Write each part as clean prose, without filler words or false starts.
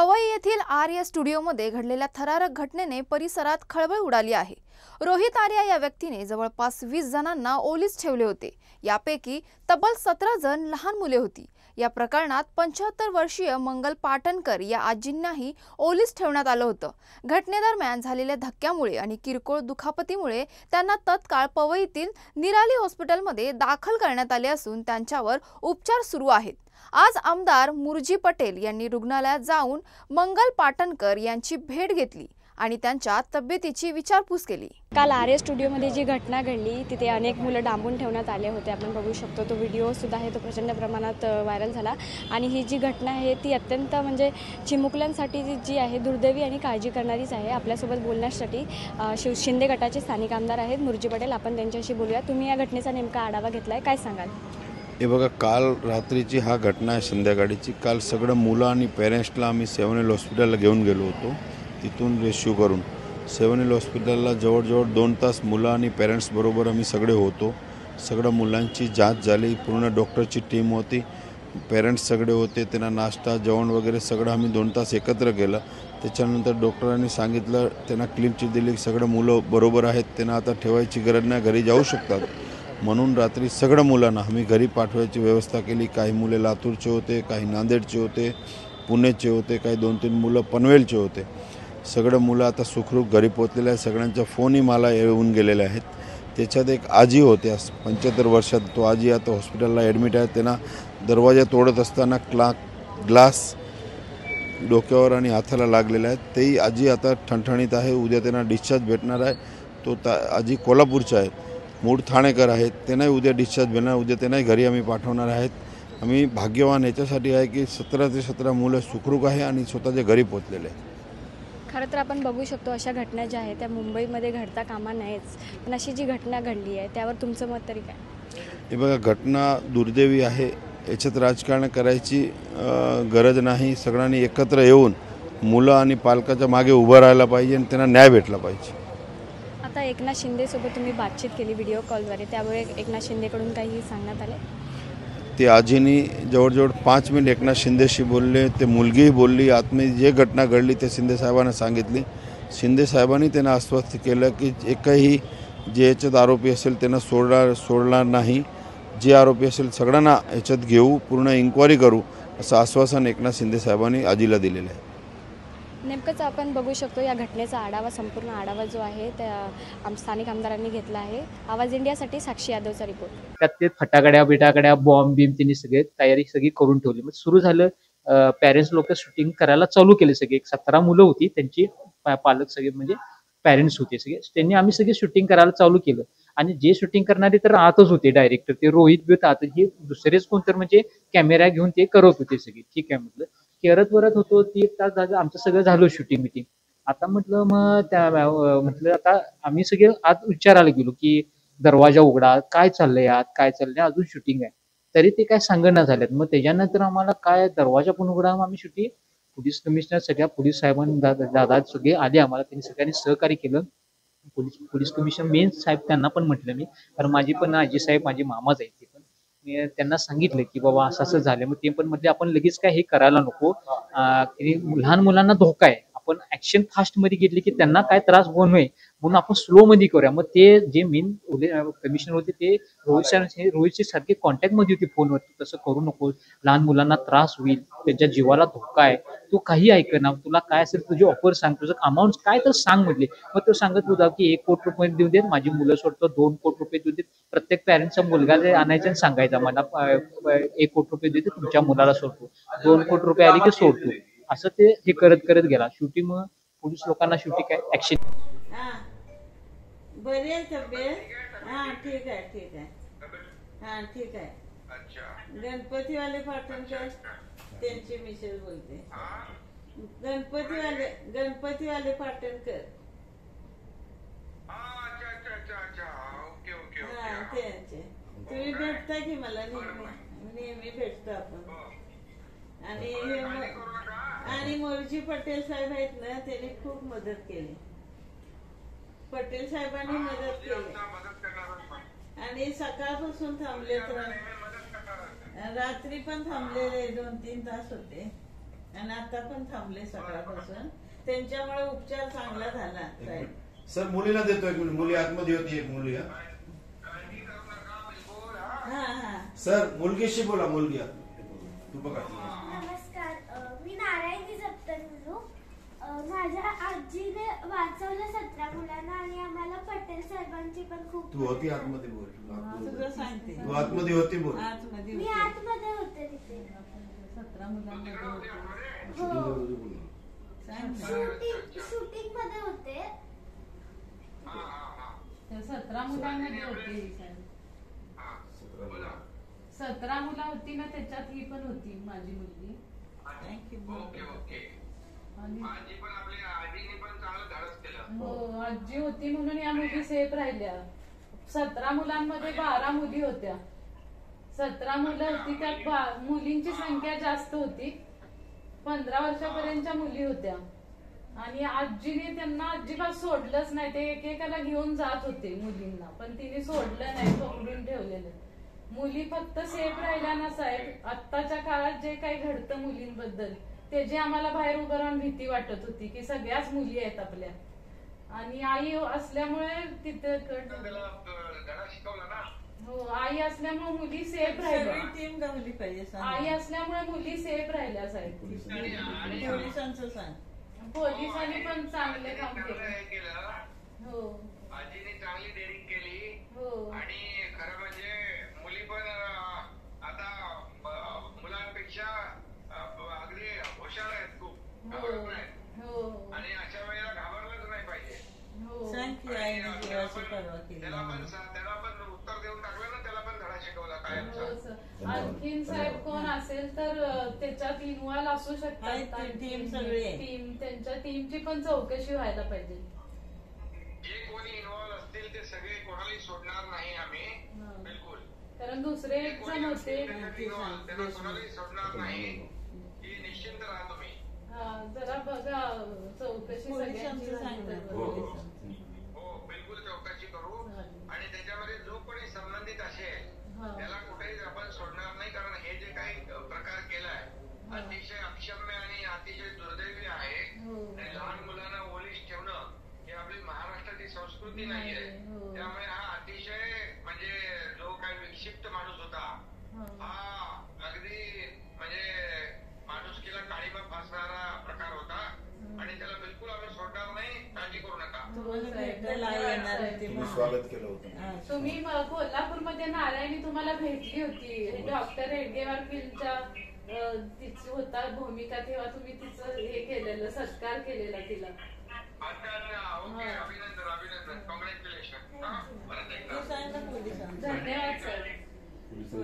पवई येथील आर्य स्टुडिओमध्ये घडलेल्या थरारक घटनेने परिसरात खळबळ उडाली आहे। रोहित आर्या या व्यक्तीने जवळपास 20 जणांना ओलीस ठेवले होते। यापैकी तब्बल 17 जण लहान मुले होती। या प्रकरणात 75 वर्षीय मंगल पाटणकर या आजींनाही ओलीस ठेवण्यात आलं होतं। घटनेदरम्यान झालेल्या धक्क्यामुळे आणि किरकोळ दुखापतीमुळे त्यांना तत्काळ पवईतील निराली हॉस्पिटलमध्ये दाखल करण्यात आले असून त्यांच्यावर उपचार सुरू आहेत। आज आमदार मुरजी पटेल यांनी रुग्णालयात जाऊन मंगल पाटणकर यांची भेट घेतली आणि त्यांच्या तब्येतीची विचारपूस केली। काल आर्य स्टुडिओमध्ये जी घटना घडली तिथे अनेक मुलं डांबून ठेवण्यात आले होते। आपण बघू शकतो तो व्हिडिओ सुद्धा आहे, तो प्रचंड प्रमाणात व्हायरल झाला आणि ही जी घटना आहे ती अत्यंत म्हणजे चिमुकल्यांसाठी जी आहे दुर्दैवी आणि काळजी करणारीच आहे। आपल्यासोबत बोलण्यासाठी शिंदे गटाचे स्थानिक आमदार आहेत मुरजी पटेल, आपण त्यांच्याशी बोलूया। तुम्ही या घटनेचा नेमका आढावा घेतलाय, काय सांगाल? हे बघा, काल रात्रीची हा घटना आहे संध्याकाळीची। काल सगळं मुलं आणि पेरेंट्सला आम्ही 7 हिल हॉस्पिटलला घेऊन गेलो होतो। तिथून रेस्क्यू करून 7 हिल हॉस्पिटलला जवळजवळ 2 तास मुलं आणि पेरेंट्सबरोबर आम्ही सगळे होतो। सगळ्या मुलांची जांच झाली, पूर्ण डॉक्टरची टीम होती, पेरेंट्स सगळे होते, त्यांना नाश्ता जेवण वगैरे सगळं आम्ही 2 तास एकत्र केलं। त्याच्यानंतर डॉक्टरांनी सांगितलं, त्यांना क्लीन चिट दिली, सगळं मुलं बरोबर आहेत, त्यांना आता ठेवायची गरज नाही, घरी जाऊ शकतात। म्हणून रात्री सगळ्या मुलांना आम्ही घरी पाठवायची व्यवस्था केली। काही मुले लातूरचे होते, काही नांदेडचे होते, पुणेचे होते, काही 2-3 मुलं पनवेलचे होते। सगळं मुलं आता सुखरूप घरी पोहोचलेले आहेत। सगळ्यांच्या फोनही मला येऊन गेलेले आहेत। त्याच्यात एक आजी होत्या 75 वर्षात, तो आजी आता हॉस्पिटलला ॲडमिट आहे। त्यांना दरवाजा तोडत असताना ग्लास डोक्यावर आणि हाताला लागलेला आहे। तेही आजी आता ठणठणीत आहे। उद्या त्यांना डिस्चार्ज भेटणार आहे। तो आजी कोल्हापूरच्या आहे, मूळ ठाणेकर आहेत, त्यांनाही उद्या डिस्चार्ज भेटणार। उद्या त्यांनाही घरी आम्ही पाठवणार आहेत। आम्ही भाग्यवान याच्यासाठी आहे की 17 ते 17 मुलं सुखरूप आहे आणि स्वतःच्या घरी पोहोचलेले आहे। खरं तर आपण बघू शकतो अशा घटना ज्या आहेत त्या मुंबईमध्ये घडता कामा नयेच, पण अशी जी घटना घडली आहे त्यावर तुमचं मत तरी काय? हे बघा, घटना दुर्दैवी आहे, याच्यात राजकारण करायची गरज नाही। सगळ्यांनी एकत्र येऊन मुलं आणि पालकाच्या मागे उभं राहायला पाहिजे आणि त्यांना न्याय भेटला पाहिजे। आता एकनाथ शिंदेसोबत तुम्ही बातचीत केली व्हिडिओ कॉलद्वारे, त्यामुळे एकनाथ शिंदेकडून काही सांगण्यात आले? ते आजीनी जवळजवळ 5 मिनिट एकनाथ शिंदेशी बोलले, ते मुलगीही बोलली। आतमध्ये जे घटना घडली ते शिंदे साहेबांना सांगितली। शिंदे साहेबांनी त्यांना आश्वस्त केलं की एकही जे याच्यात आरोपी असेल त्यांना सोडणार नाही, जे आरोपी असेल सगळ्यांना याच्यात घेऊ, पूर्ण इन्क्वायरी करू, असं आश्वासन एकनाथ शिंदे साहेबांनी आजीला दिलेलं आहे। नेमकंच आपण बघू शकतो या घटनेचा आढावा, संपूर्ण आढावा जो आहे त्या स्थानिक आमदारांनी घेतला आहे। आवाज इंडियासाठी साक्षी यादवचा रिपोर्ट। त्यात ते फटाकड्या बिटाकड्या बॉम्ब बिम त्यांनी सगळे तयारी सगळी करून ठेवली। मग सुरू झालं, पॅरेंट्स लोक शूटिंग करायला चालू केले। सगळे 17 मुलं होती, त्यांची पालक सगळे म्हणजे पॅरेंट्स होते सगळे, त्यांनी आम्ही सगळे शूटिंग करायला चालू केलं। आणि जे शूटिंग करणारे तर आतच होते, डायरेक्टर ते रोहित बित आत, हे दुसरेच कोणतर म्हणजे कॅमेरा घेऊन ते करत होते सगळे। ठीक आहे म्हटलं, करत होतो, 1 तास झालं आमचं सगळं झालं शूटिंग मिटिंग। आता म्हटलं मग त्या म्हटलं आता आम्ही सगळे आत विचारायला गेलो की दरवाजा उघडा, काय चाललंय आत, काय चाललंय, अजून शूटिंग आहे, तरी ते काय सांगणं झाल्यात। मग त्याच्यानंतर आम्हाला काय दरवाजा पण उघडा, आम्ही शूटिंग, पोलीस कमिशनर सगळ्या पोलीस साहेबांनी दादा सगळे आले, आम्हाला त्यांनी सगळ्यांनी सहकार्य केलं। पोलीस कमिशनर मेन साहेब त्यांना पण म्हटलं मी, कारण माझी पण आजी साहेब माझे मामाच आहेत, ते पण मी त्यांना सांगितलं की बाबा असं असं झालं। मग ते पण म्हटले आपण लगेच काय हे करायला नको, लहान मुलांना धोका आहे, आपण ऍक्शन फास्ट मध्ये घेतली की त्यांना काय त्रास होऊ नये म्हणून आपण स्लो मध्ये करूया। मग ते जे मेन कमिशनर होते ते रोहितचे सारखे कॉन्टॅक्ट मध्ये होते फोनवरती, तसं करू नको, लहान मुलांना त्रास होईल, त्यांच्या जीवाला धोका आहे, तू काही ऐकना, तुला काय असेल तुझी ऑफर सांग, तुझं अमाऊंट काय तर सांग म्हटले। मग तो सांगत होता की 1 कोटी रुपये देऊ देत, माझी मुलं सोडतो 2 कोटी रुपये देऊ देत, प्रत्येक पॅरेंटचा मुलगा आणायचा आणि सांगायचा मला 1 कोटी रुपये देते, तुमच्या मुलाला सोडतो, 2 कोटी रुपये आले की सोडतो, असं ते हे करत गेला शूटिंग। मग पोलीस लोकांना शूटिंग काय ऍक्शन बरी आहे तब्येत? हां ठीक आहे ठीक आहे, हां ठीक आहे। गणपतीवाले पाटणकर त्यांची मिसेस बोलते, गणपतीवाले पाटणकर, हां त्यांचे तुम्ही भेटता की मला? नेहमी भेटतो आपण। आणि मुरजी पटेल साहेब आहेत ना, त्यांनी खूप मदत केली, पटेल साहेबांनी मदत केली आणि सकाळपासून थांबले, तर रात्री पण थांबलेले 2-3 तास होते आणि आता पण थांबले सकाळपासून. त्यांच्यामुळे उपचार चांगला झाला साहेब. सर मुलीला देतो एक मिनिट. मुली आतमध्ये होती एक मुली. हा हा सर मुलगीशी बोला. मुलगी तू बघा. नमस्कार, मी नारायणी सप्तनू. माझ्या आजीने वाचवलं 17 मुलांना आणि आम्हाला पटेल साहेबांची पण खूप. तू होती आतमध्ये बोल. तुझं सांगते. तू आतमध्ये होती बोल. आतमध्ये मी होते. आतमध्ये होते तिथे. 17 मुलांमध्ये होते. हो, सांग ना. शूटिंग मध्ये होते. 17 मुलांमध्ये होती. 17 मुलं होती ना, त्याच्यात ही पण होती माझी मुलगी. थँक्यू. आणि आजीने पण चांगलं धाडस केलं. हो, आजी होती म्हणून या मुली सेफ राहिल्या. 17 मुलांमध्ये 12 मुली होत्या. 17 मुलं होती, त्यात मुलींची संख्या जास्त होती. 15 वर्षापर्यंतच्या मुली होत्या. आणि आजीने त्यांना अजिबात सोडलंच नाही. ते एकेकाला घेऊन जात होते मुलींना, पण तिने सोडलं नाही, पकडून ठेवलेलं. मुली फक्त सेफ राहिल्या ना साहेब. आत्ताच्या काळात जे काही घडतं मुलींबद्दल, त्याची आम्हाला बाहेर उभं राहून भीती वाटत होती की सगळ्याच मुली आहेत आपल्या. आणि आई असल्यामुळे तिथे धडा शिकवला ना. हो, आई असल्यामुळे मुली सेफ राहिल्या. सगळी टीम गवली पाहिजे. आई असल्यामुळे मुली सेफ राहिल्या साहेब. पोलिसांचं सांग. पोलिसांनी पण चांगले काम केले. हो, आजीने चांगली डेअरिंग केली. हो, आणि खरं म्हणजे मुली पण आता मुलांपेक्षा अगदी हुशार आहेत खूप. घाबरत नाहीत. हो, आणि अशा वेळेला घाबरलंच नाही पाहिजे. हो. सांग की आईने जीवाची पर्वा केली. त्याला पण उत्तर देऊन टाकलं ना. त्याला पण धडा शिकवला हो, कायमचा. सर. आणखीन साहेब कोण असेल तर त्याच्यात इन्व्हॉल्व असू शकतात. आहेत ती टीम सगळी आहे. टीम, त्यांच्या टीमची पण चौकशी व्हायला पाहिजे. जे कोणी इन्व्हॉल्व असतील ते सगळे कोणालाही सोडणार नाही आम्ही. हा. बिलकुल. कारण दुसरे जे एक कोणी जण होते. असतील त्याच्यात involved, त्यांना कोणालाही सोडणार नाही. ही निश्चिंत राहा तुम्ही. हा, जरा बघा चौकशी सगळ्यांची पोलिसांचं झाली सांग तर ना. बरं. हो बिलकुल चौकशी करू. चालेल. आणि त्याच्यामध्ये जो कोणी संबंधित असेल हा. त्याला कुठेही आपण सोडणार नाही. कारण हे जे काही प्रकार केलाय अतिशय अक्षम्य आणि अतिशय दुर्दैवी आहे. हो. आणि लहान मुलांना ओलीस ठेवणं ही आपली महाराष्ट्राची संस्कृती नाहीये. हो. त्यामुळे हा अतिशय म्हणजे जो काही विक्षिप्त माणूस होता हा. हा अगदी म्हणजे माणुसकीला काळीमा फासणारा प्रकार होता. आणि त्याला बिलकुल आम्ही सोडणार नाही. काळजी करू नका. तुम्हाला भेटायला येणार आहे ते तुम्ही म्हणून. स्वागत केलं होतं. हा. तुम्ही कोल्हापूरमध्ये नारायणी तुम्हाला भेटली होती. डॉक्टर हेडगेवार फिल्मच्या तिची होता भूमिका, तेव्हा तुम्ही तिचं हे केलेलं, सत्कार केलेला तिला. अच्छा. ओके. अभिनंदन. कॉंग्रॅच्युलेशन. परत एकदा. तू सांग ना पोलिसांचं. धन्यवाद सर.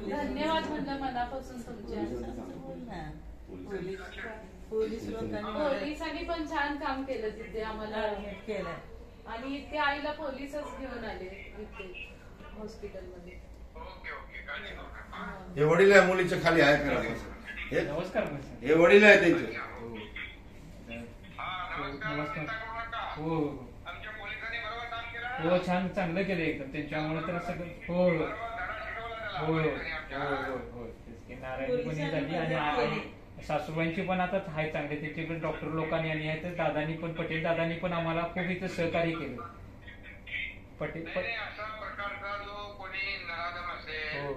धन्यवाद म्हणलं मनापासून तुमच्या. बोल ना. पोलीस लोकांनी पोलिसांनी पण छान काम केलं तिथे आम्हाला. टार्गेट केलंय. आणि इथे आईला पोलिसच घेऊन आले इथे हॉस्पिटलमध्ये. ओके. काळजी करू नका. हे वडील आहे मुलीच्या खाली आहे करा. नमस्कार. हे वडील आहे त्यांचे. नमस्कार. चिंता करू नका. हो, आमच्या पोलिसांनी बरोबर काम केलं. हो, छान चांगलं केलं एकदम. त्यांच्यामुळे तर सगळं. हो, हो, बरोबर धडा शिकवला त्याला हो, पोलिसांनी आमच्या. हो. तेच की नारायणी पण हे झाली आणि सासूबाईंची पण आता आहे चांगले. त्याच्याकडे डॉक्टर लोकांनी आणि आहेत दादानी पण, पटेल दादानी पण आम्हाला खूप इथं सहकार्य केलं. पटेल नाही, अशा प्रकारचा जो कोणी नराधम असेल हो,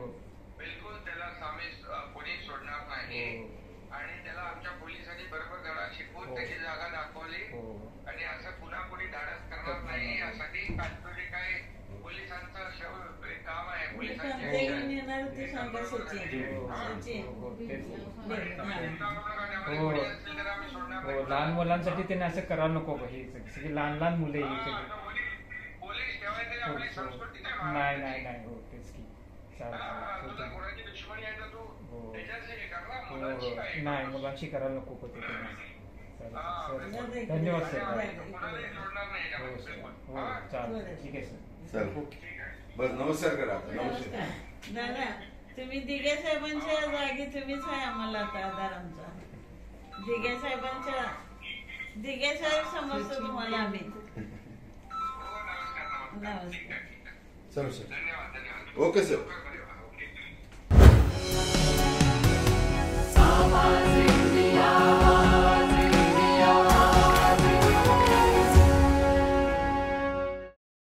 बिलकुल त्याला सामील कोणी सोडणार नाही. आणि त्याला आमच्या पोलिसांनी बरोबर धडा शिकवून त्याची जागा दाखवली. आणि असं पुन्हा कोणी धाडस करणार नाही यासाठी कालचं जे काय पोलिसांचं काम आहे पोलिसांचे घेऊन येणार ते सांगा सचिन. सचिन. हो, लहान मुलांसाठी त्यांनी असं करायला नको. हे सगळी लहान मुले ही सगळी. पोलीस ठेवायचे आपली संस्कृती नाही. हो, तेच की. तुझा कोणाची दुश्मनी आहे तर तू त्याच्याशी हे कर ना. मुलांशी काय नाही, मुलांशी करायला नको होते त्यांनी. धन्यवाद धन्यवाद सर. कोणालाही सोडणार नाही हो याच्यामध्ये. सर. हो, चालेल. ठीक आहे सर. चल बस नमस्कार करा. नमस्कार. दादा, तुम्ही दिघे साहेबांच्या जागी तुम्हीच आहे आम्हाला आता आधार आमचा. दिघे साहेब समजतो तुम्हाला आम्ही. नमस्कार. चलो सर. धन्यवाद. Okay sir. ओके.